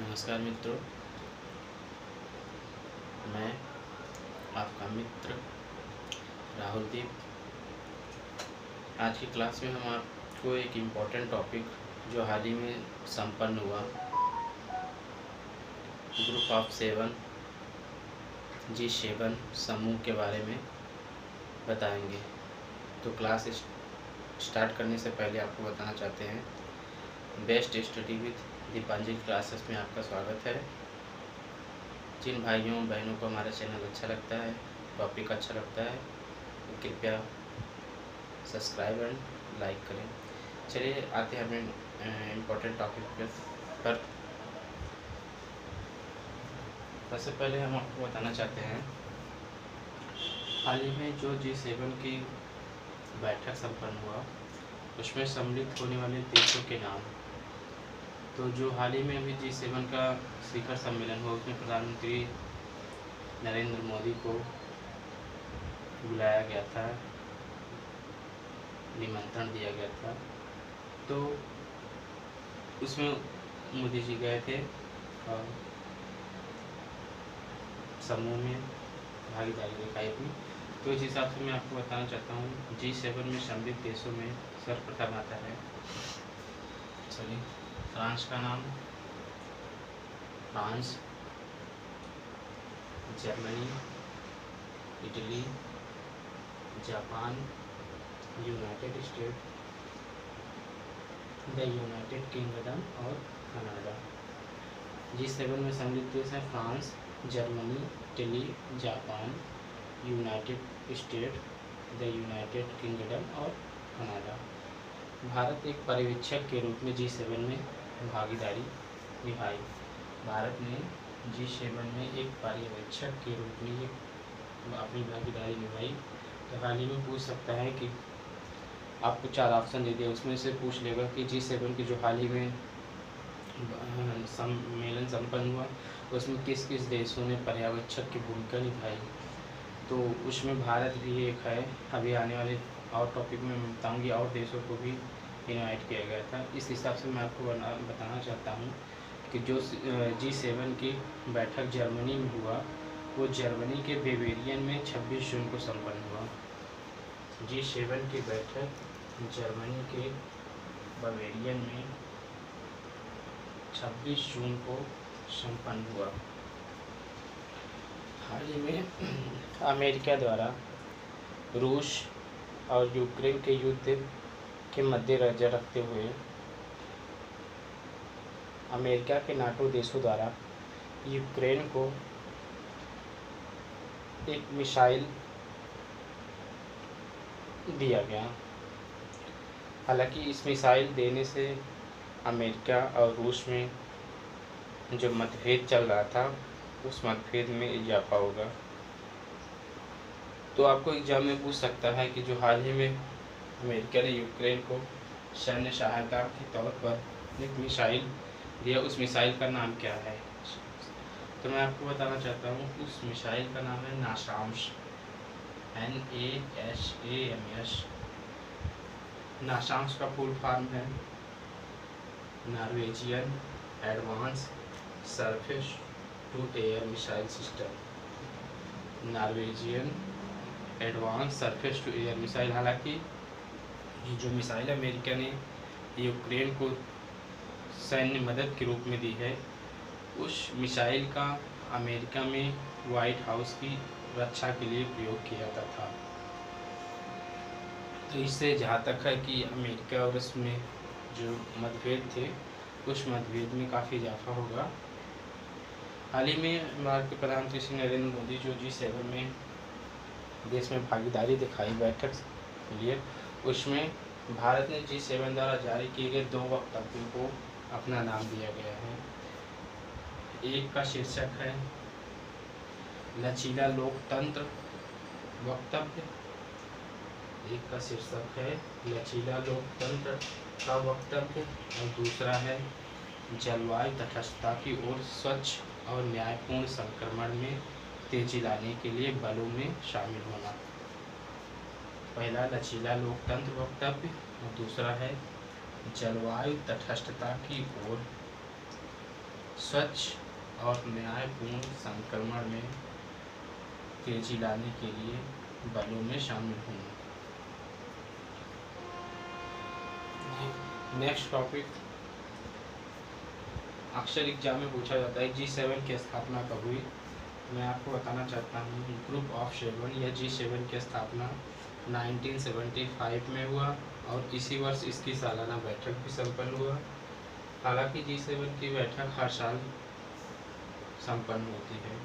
नमस्कार मित्रों, मैं आपका मित्र राहुल दीप। आज की क्लास में हम आपको एक इम्पोर्टेंट टॉपिक जो हाल ही में संपन्न हुआ, ग्रुप ऑफ 7 G7 समूह के बारे में बताएंगे। तो क्लास स्टार्ट करने से पहले आपको बताना चाहते हैं, best study with Deepanjali classes में आपका स्वागत है। जिन भाइयों बहनों को हमारा चैनल अच्छा लगता है, टॉपिक अच्छा लगता है, तो कृपया सब्सक्राइब एंड लाइक करें। चलिए आते हैं हमें इम्पोर्टेंट टॉपिक पर। सबसे पहले हम आपको बताना चाहते हैं, हाल ही में जो G7 की बैठक संपन्न हुआ, उसमें सम्मिलित होने वाले देशों के नाम। तो जो हाल ही में अभी G7 का शिखर सम्मेलन हुआ, उसमें प्रधानमंत्री नरेंद्र मोदी को बुलाया गया था, निमंत्रण दिया गया था। तो उसमें मोदी जी गए थे और समूह में भागीदारी दिखाई अपनी। तो इस हिसाब से मैं आपको बताना चाहता हूँ, G7 में सम्मिलित देशों में सर्वप्रथम आता है, चलिए, फ्रांस का नाम, France, Germany, Italy, Japan, United state, the United kingdom और कनाडा। G7 में सम्मिलित देश हैं France, Germany, Italy, Japan, United state, the United kingdom और कनाडा। भारत एक पर्यवेक्षक के रूप में G7 में भागीदारी निभाई। भारत ने G7 में एक पर्यवेक्षक के रूप में अपनी भागीदारी निभाई। तो हाल ही में पूछ सकता है कि आपको 4 ऑप्शन दे दिया, उसमें से पूछ लेगा कि G7 की जो हाल ही में सम्मेलन संपन्न हुआ, उसमें किस किस देशों ने पर्यवेक्षक की भूमिका निभाई। तो उसमें भारत भी एक है। अभी आने वाले और टॉपिक में मैं बताऊँगी, और देशों को भी इनवाइट किया गया था। इस हिसाब से मैं आपको बताना चाहता हूँ कि जो G7 की बैठक जर्मनी में हुआ, वो जर्मनी के बेवेरियन में 26 जून को संपन्न हुआ। G7 की बैठक जर्मनी के बावेरियन में 26 जून को संपन्न हुआ। हाल ही में अमेरिका द्वारा रूस और यूक्रेन के युद्ध के मद्देनजर रखते हुए अमेरिका के नाटो देशों द्वारा यूक्रेन को एक मिसाइल दिया गया। हालांकि इस मिसाइल देने से अमेरिका और रूस में जो मतभेद चल रहा था, उस मतभेद में इजाफा होगा। तो आपको एग्जाम में पूछ सकता है कि जो हाल ही में अमेरिका ने यूक्रेन को सैन्य सहायता के तौर पर एक मिसाइल दिया, उस मिसाइल का नाम क्या है। तो मैं आपको बताना चाहता हूँ, उस मिसाइल का नाम है नासाम्स, NASAMS। नासाम्स का फुल फॉर्म है Norwegian advance surface to air missile system. Norwegian advance surface to air missile. हालांकि ये जो मिसाइल अमेरिका ने यूक्रेन को सैन्य मदद के रूप में दी है, उस मिसाइल का अमेरिका में व्हाइट हाउस की रक्षा के लिए प्रयोग किया जाता था। तो इससे जहाँ तक है कि अमेरिका और उसमें जो मतभेद थे, उस मतभेद में काफ़ी इजाफा होगा। हाल ही में भारत के प्रधानमंत्री श्री नरेंद्र मोदी जो G7 में देश में भागीदारी दिखाई बैठक के लिए, उसमें भारत ने G7 द्वारा जारी किए गए 2 वक्तव्यों को अपना नाम दिया गया है। एक का शीर्षक है लचीला लोकतंत्र वक्तव्य, एक का शीर्षक है लचीला लोकतंत्र का वक्तव्य, और दूसरा है जलवायु तटस्थता की ओर स्वच्छ और न्यायपूर्ण संक्रमण में तेजी लाने के लिए बलों में शामिल होना। पहला लचीला लोकतंत्र वक्तव्य और दूसरा है जलवायु तटस्थता की ओर स्वच्छ और न्यायपूर्ण संक्रमण में तेजी लाने के लिए बलों में शामिल होना। नेक्स्ट टॉपिक अक्सर एग्जाम में पूछा जाता है G7 की स्थापना कब हुई। मैं आपको बताना चाहता हूँ ग्रुप ऑफ 7 या G7 की स्थापना 1975 में हुआ और इसी वर्ष इसकी सालाना बैठक भी संपन्न हुआ। हालांकि G7 की बैठक हर साल संपन्न होती है।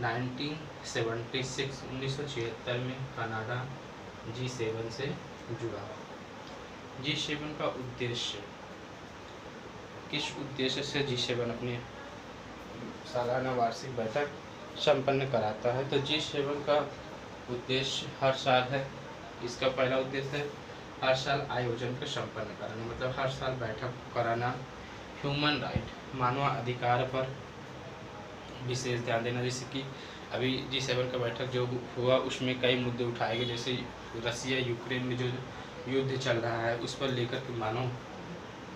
1976 में कनाडा G7 से जुड़ा। G7 का उद्देश्य, किस उद्देश्य से G7 अपनी सालाना वार्षिक बैठक संपन्न कराता है। तो G7 का उद्देश्य हर साल है। इसका पहला उद्देश्य है हर साल आयोजन को संपन्न कराना, मतलब हर साल बैठक कराना। ह्यूमन राइट, मानव अधिकार पर विशेष ध्यान देना। जैसे कि अभी G7 का बैठक जो हुआ उसमें कई मुद्दे उठाए गए, जैसे रसिया यूक्रेन में जो युद्ध चल रहा है उस पर लेकर के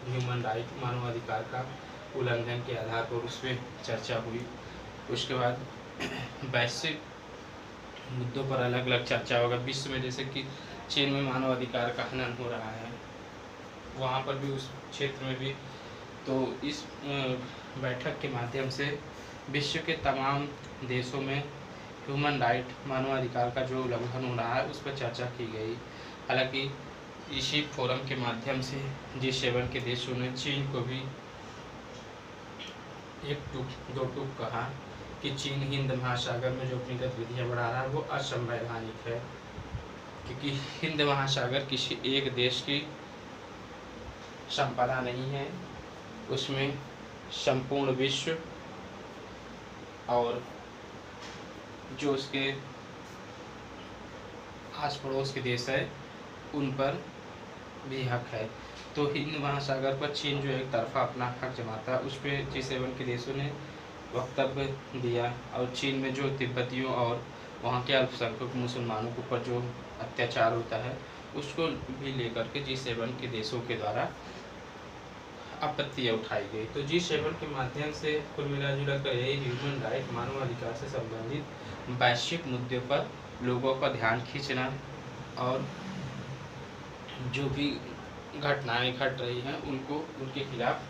ह्यूमन राइट, मानव अधिकार का उल्लंघन के आधार पर उस पर चर्चा हुई। उसके बाद वैश्विक मुद्दों पर अलग अलग चर्चा होगा। विश्व में जैसे कि चीन में मानव अधिकार का हनन हो रहा है, वहाँ पर भी उस क्षेत्र में भी, तो इस बैठक के माध्यम से विश्व के तमाम देशों में ह्यूमन राइट, मानवाधिकार का जो उल्लंघन हो रहा है उस पर चर्चा की गई। हालांकि इसी फोरम के माध्यम से G7 के देशों ने चीन को भी दो टूक कहा कि चीन हिंद महासागर में जो अपनी गतिविधियाँ बढ़ा रहा है वो असंवैधानिक है, क्योंकि हिंद महासागर किसी एक देश की संपदा नहीं है, उसमें संपूर्ण विश्व और जो उसके आस पड़ोस के देश है उन पर भी हक है। तो हिंद महासागर पर चीन जो एक तरफा अपना हक जमाता है उस पर G7 के देशों ने वक्तव्य दिया, और चीन में जो तिब्बतियों और वहाँ के अल्पसंख्यक मुसलमानों के ऊपर जो अत्याचार होता है उसको भी लेकर के G7 के देशों के द्वारा आपत्तियाँ उठाई गई। तो G7 के माध्यम से कुल मिला जुला कर यही ह्यूमन राइट, मानवाधिकार से संबंधित वैश्विक मुद्दों पर लोगों का ध्यान खींचना और जो भी घटनाएं घट रही हैं उनको उनके खिलाफ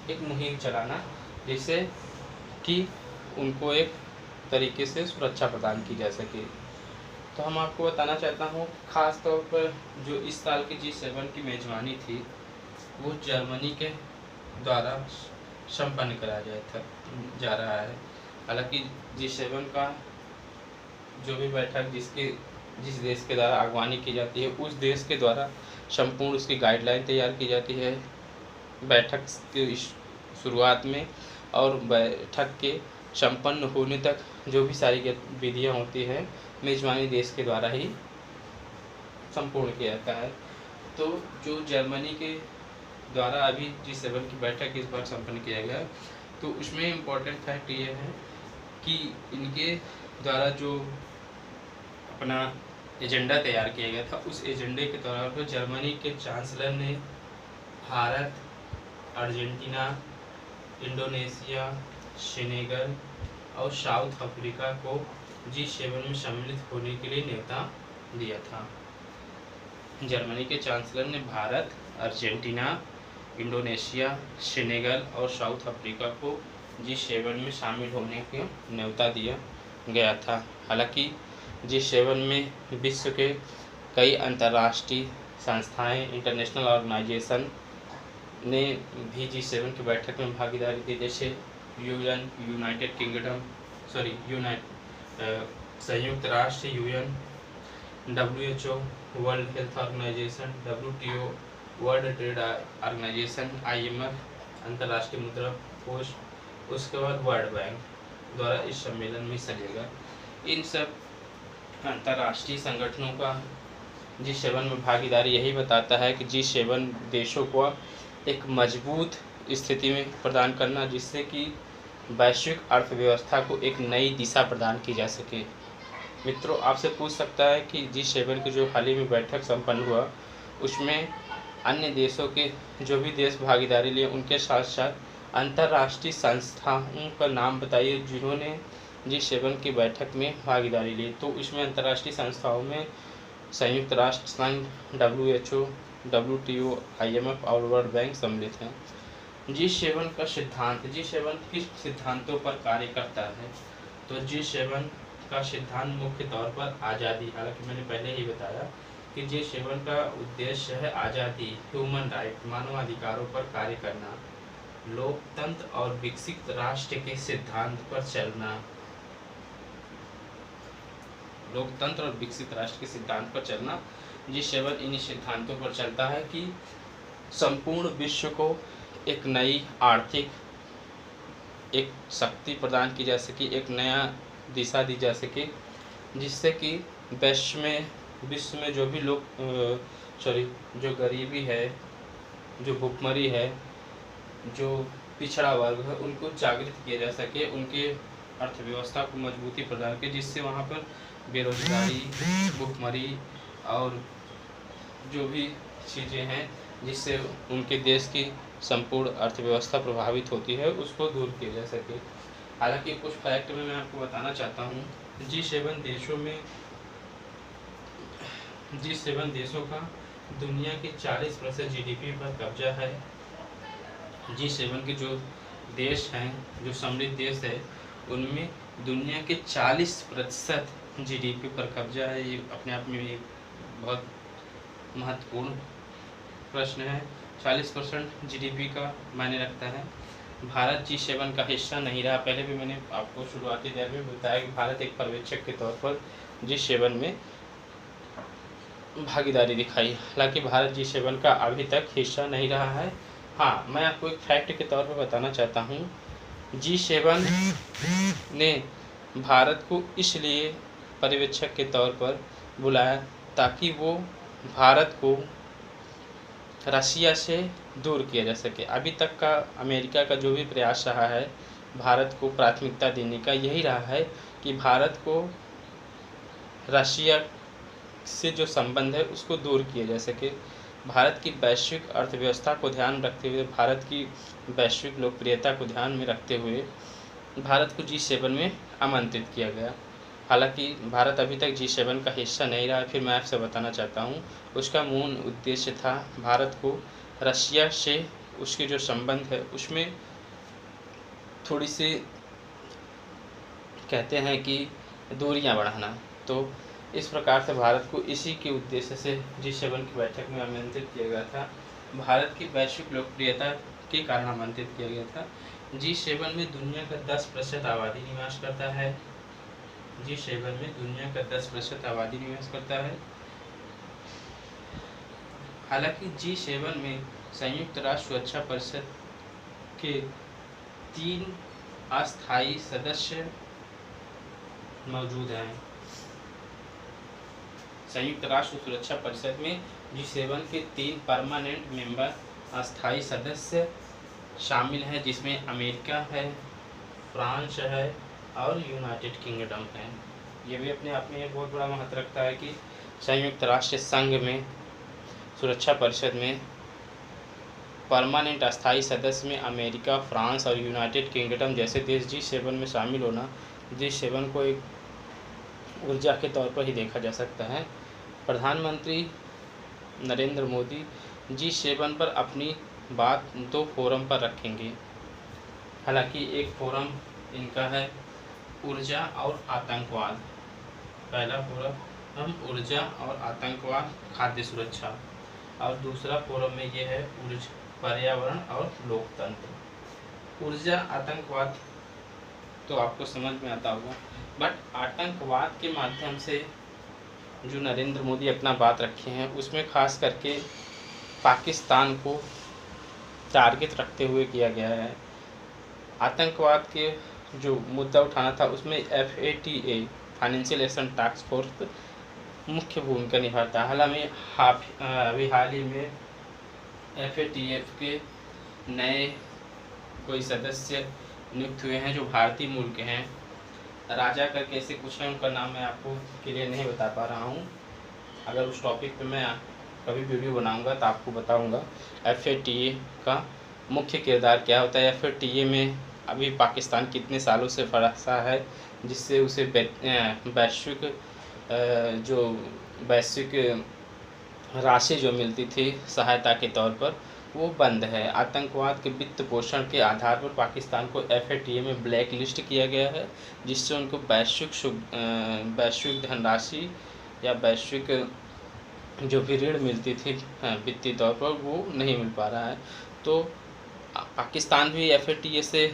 एक मुहिम चलाना, जिससे कि उनको एक तरीके से सुरक्षा प्रदान की जा सके। तो हम आपको बताना चाहता हूँ ख़ास तौर पर जो इस साल की G7 की मेज़बानी थी वो जर्मनी के द्वारा संपन्न कराया जा रहा है। हालांकि G7 का जो भी बैठक जिस देश के द्वारा अगवानी की जाती है उस देश के द्वारा संपूर्ण उसकी गाइडलाइन तैयार की जाती है बैठक की शुरुआत में, और बैठक के संपन्न होने तक जो भी सारी गतिविधियाँ होती हैं मेजबानी देश के द्वारा ही संपूर्ण किया जाता है। तो जो जर्मनी के द्वारा अभी G7 की बैठक इस बार संपन्न किया गया, तो उसमें इम्पोर्टेंट फैक्ट ये है कि इनके द्वारा जो अपना एजेंडा तैयार किया गया था उस एजेंडे के तौर पर जर्मनी के चांसलर ने भारत, अर्जेंटीना, इंडोनेशिया, सेनेगल और साउथ अफ्रीका को G7 में सम्मिलित होने के लिए न्योता दिया था। जर्मनी के चांसलर ने भारत, अर्जेंटीना, इंडोनेशिया, सेनेगल और साउथ अफ्रीका को G7 में शामिल होने के न्योता दिया गया था। हालांकि G7 में विश्व के कई अंतर्राष्ट्रीय संस्थाएं, इंटरनेशनल ऑर्गेनाइजेशन ने भी G7 की बैठक में भागीदारी दी, जैसे यूनाइटेड किंगडम, संयुक्त राष्ट्र, UN, WHO, world health organization, WTO, world trade organization, IMF, अंतर्राष्ट्रीय मुद्रा कोष, उसके बाद वर्ल्ड बैंक द्वारा इस सम्मेलन में हिस्सा लिया। इन सब अंतर्राष्ट्रीय संगठनों का G7 में भागीदारी यही बताता है कि G7 देशों को एक मजबूत स्थिति में प्रदान करना, जिससे कि वैश्विक अर्थव्यवस्था को एक नई दिशा प्रदान की जा सके। मित्रों, आपसे पूछ सकता है कि G7 की जो हाल ही में बैठक संपन्न हुआ उसमें अन्य देशों के जो भी देश भागीदारी लिए उनके साथ साथ अंतर्राष्ट्रीय संस्थाओं का नाम बताइए जिन्होंने G7 की बैठक में भागीदारी ली। तो इसमें अंतर्राष्ट्रीय संस्थाओं में संयुक्त राष्ट्र संघ, WHO, WTO, IMF और वर्ल्ड बैंक सम्मिलित हैं। G7 का सिद्धांत, G7 किस सिद्धांतों पर कार्य करता है? तो G7 का सिद्धांत मुख्य तौर पर आज़ादी, हालांकि मैंने पहले ही बताया कि G7 का उद्देश्य है आज़ादी, ह्यूमन राइट, मानवाधिकारों पर कार्य करना, लोकतंत्र और विकसित राष्ट्र के सिद्धांत पर चलना, लोकतंत्र और विकसित राष्ट्र के सिद्धांत पर चलना। G7 इन्हीं सिद्धांतों पर चलता है कि संपूर्ण विश्व को एक नई आर्थिक एक शक्ति प्रदान की जा सके, एक नया दिशा दी जा सके, जिससे कि विश्व में जो भी लोग जो गरीबी है, जो भुखमरी है, जो पिछड़ा वर्ग है, उनको जागृत किया जा सके, उनके अर्थव्यवस्था को मजबूती प्रदान की, जिससे वहाँ पर बेरोजगारी, भुखमरी और जो भी चीज़ें हैं जिससे उनके देश की संपूर्ण अर्थव्यवस्था प्रभावित होती है, उसको दूर किया जा सके। हालांकि कुछ फैक्ट में मैं आपको बताना चाहता हूँ। G7 देशों का दुनिया के 40% GDP पर कब्जा है। G7 के जो देश हैं, जो समृद्ध देश है, उनमें दुनिया के 40% GDP पर कब्जा है। ये अपने आप में एक बहुत महत्वपूर्ण प्रश्न है। 40% GDP का मायने रखता है। भारत G7 का हिस्सा नहीं रहा। पहले भी मैंने आपको शुरुआती दौर में बताया कि भारत एक पर्यवेक्षक के तौर पर G7 में भागीदारी दिखाई। हालांकि भारत G7 का अभी तक हिस्सा नहीं रहा है। हाँ, मैं आपको एक फैक्ट के तौर पर बताना चाहता हूँ। G7 ने भारत को इसलिए पर्यवेक्षक के तौर पर बुलाया ताकि वो भारत को रशिया से दूर किया जा सके। अभी तक का अमेरिका का जो भी प्रयास रहा है भारत को प्राथमिकता देने का, यही रहा है कि भारत को रशिया से जो संबंध है उसको दूर किया जा सके। भारत की वैश्विक अर्थव्यवस्था को ध्यान रखते हुए, भारत की वैश्विक लोकप्रियता को ध्यान में रखते हुए भारत को G7 में आमंत्रित किया गया। हालांकि भारत अभी तक G7 का हिस्सा नहीं रहा। फिर मैं आपसे बताना चाहता हूँ, उसका मूल उद्देश्य था भारत को रशिया से उसके जो संबंध है उसमें थोड़ी सी कहते हैं कि दूरियां बढ़ाना। तो इस प्रकार से भारत को इसी के उद्देश्य से G7 की बैठक में आमंत्रित किया गया था। भारत की वैश्विक लोकप्रियता के कारण आमंत्रित किया गया था। G7 में दुनिया का 10% आबादी निवास करता है। G7 में दुनिया का 10% आबादी निवास करता है। हालांकि G7 में संयुक्त राष्ट्र सुरक्षा परिषद के 3 अस्थायी सदस्य मौजूद हैं। संयुक्त राष्ट्र सुरक्षा परिषद में G7 के 3 परमानेंट मेंबर अस्थायी सदस्य शामिल हैं, जिसमें अमेरिका है, फ्रांस है और यूनाइटेड किंगडम है। ये भी अपने आप में एक बहुत बड़ा महत्व रखता है कि संयुक्त राष्ट्र संघ में सुरक्षा परिषद में परमानेंट अस्थायी सदस्य में अमेरिका, फ्रांस और यूनाइटेड किंगडम जैसे देश G7 में शामिल होना G7 को एक ऊर्जा के तौर पर ही देखा जा सकता है। प्रधानमंत्री नरेंद्र मोदी G7 पर अपनी बात 2 फोरम पर रखेंगे। हालांकि एक फोरम इनका है ऊर्जा और आतंकवाद। पहला फोरम ऊर्जा और आतंकवाद, खाद्य सुरक्षा, और दूसरा फोरम में ये है पर्यावरण और लोकतंत्र। ऊर्जा, आतंकवाद तो आपको समझ में आता होगा, बट आतंकवाद के माध्यम से जो नरेंद्र मोदी अपना बात रखे हैं उसमें खास करके पाकिस्तान को टारगेट रखते हुए किया गया है। आतंकवाद के जो मुद्दा उठाना था उसमें FATA financial action task force मुख्य भूमिका निभाता है। हालांकि हाल ही में FATF के नए कोई सदस्य नियुक्त हुए हैं जो भारतीय मूल के हैं। राजा करके ऐसे कुछ हैं, उनका नाम मैं आपको क्लियर नहीं बता पा रहा हूँ। अगर उस टॉपिक पे मैं कभी वीडियो बनाऊंगा तो आपको बताऊंगा। FATA का मुख्य किरदार क्या होता है, या फिर टीए में अभी पाकिस्तान कितने सालों से फंसा है, जिससे उसे वैश्विक राशि जो मिलती थी सहायता के तौर पर, वो बंद है। आतंकवाद के वित्त पोषण के आधार पर पाकिस्तान को FATF में ब्लैक लिस्ट किया गया है, जिससे उनको वैश्विक धनराशि या वैश्विक जो भी ऋण मिलती थी वित्तीय तौर पर, वो नहीं मिल पा रहा है। तो पाकिस्तान भी FATF से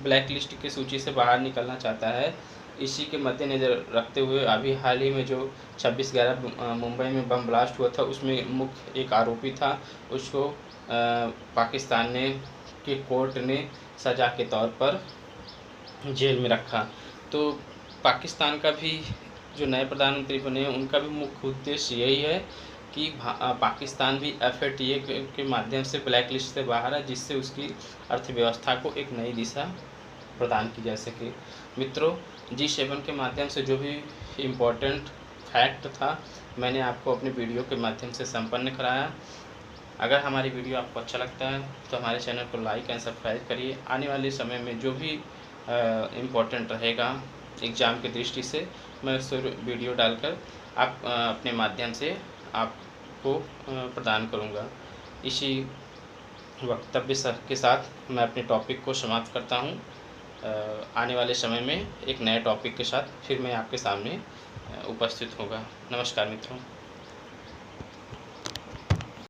ब्लैक लिस्ट की सूची से बाहर निकलना चाहता है। इसी के मद्देनज़र रखते हुए अभी हाल ही में जो 26/11 मुंबई में बम ब्लास्ट हुआ था, उसमें मुख्य एक आरोपी था, उसको पाकिस्तान के कोर्ट ने सज़ा के तौर पर जेल में रखा। तो पाकिस्तान का भी जो नए प्रधानमंत्री बने हैं, उनका भी मुख्य उद्देश्य यही है कि पाकिस्तान भी FATF के माध्यम से ब्लैक लिस्ट से बाहर है, जिससे उसकी अर्थव्यवस्था को एक नई दिशा प्रदान की जा सके। मित्रों, G7 के माध्यम से जो भी इम्पोर्टेंट फैक्ट था, मैंने आपको अपने वीडियो के माध्यम से संपन्न कराया। अगर हमारी वीडियो आपको अच्छा लगता है तो हमारे चैनल को लाइक एंड सब्सक्राइब करिए। आने वाले समय में जो भी इम्पोर्टेंट रहेगा एग्ज़ाम की दृष्टि से, मैं उस वीडियो डालकर अपने माध्यम से आपको प्रदान करूँगा। इसी वक्तव्य के साथ मैं अपने टॉपिक को समाप्त करता हूँ। आने वाले समय में एक नए टॉपिक के साथ फिर मैं आपके सामने उपस्थित होगा। नमस्कार मित्रों।